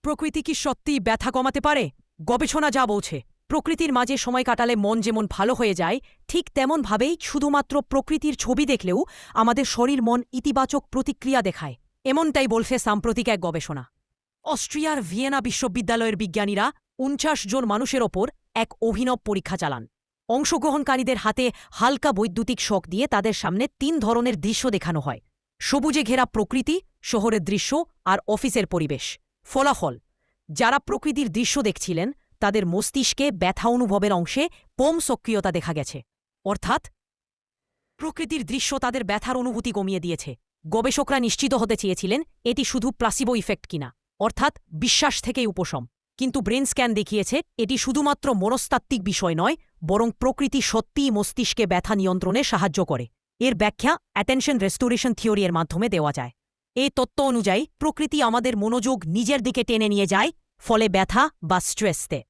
প্রকৃতি কি সত্যিই ব্যথা কমাতে পারে? গবেষণা যা বলছে, প্রকৃতির মাঝে সময় কাটালে মন যেমন ভালো হয়ে যায়, ঠিক তেমনভাবেই শুধুমাত্র প্রকৃতির ছবি দেখলেও আমাদের শরীর মন ইতিবাচক প্রতিক্রিয়া দেখায়। এমনটাই বলছে সাম্প্রতিক এক গবেষণা। অস্ট্রিয়ার ভিয়েনা বিশ্ববিদ্যালয়ের বিজ্ঞানীরা ৪৯ জন মানুষের ওপর এক অভিনব পরীক্ষা চালান। অংশগ্রহণকারীদের হাতে হালকা বৈদ্যুতিক শক দিয়ে তাদের সামনে ৩ ধরনের দৃশ্য দেখানো হয়: সবুজে ঘেরা প্রকৃতি, শহরের দৃশ্য আর অফিসের পরিবেশ। ফলাফল: যারা প্রকৃতির দৃশ্য দেখছিলেন তাদের মস্তিষ্কে ব্যথা অনুভবের অংশে কম সক্রিয়তা দেখা গেছে। অর্থাৎ প্রকৃতির দৃশ্য তাদের ব্যথার অনুভূতি কমিয়ে দিয়েছে। গবেষকরা নিশ্চিত হতে চেয়েছিলেন এটি শুধু প্লাসিবো ইফেক্ট কিনা, অর্থাৎ বিশ্বাস থেকেই উপশম। কিন্তু ব্রেন স্ক্যান দেখিয়েছে এটি শুধুমাত্র মনস্তাত্ত্বিক বিষয় নয়, বরং প্রকৃতি সত্যিই মস্তিষ্কে ব্যথা নিয়ন্ত্রণে সাহায্য করে। এর ব্যাখ্যা অ্যাটেনশন রেস্টোরেশন থিওরি এর মাধ্যমে দেওয়া যায়। এই তত্ত্ব অনুযায়ী প্রকৃতি আমাদের মনোযোগ নিজের দিকে টেনে নিয়ে যায়, ফলে ব্যথা বা স্ট্রেস দেয়।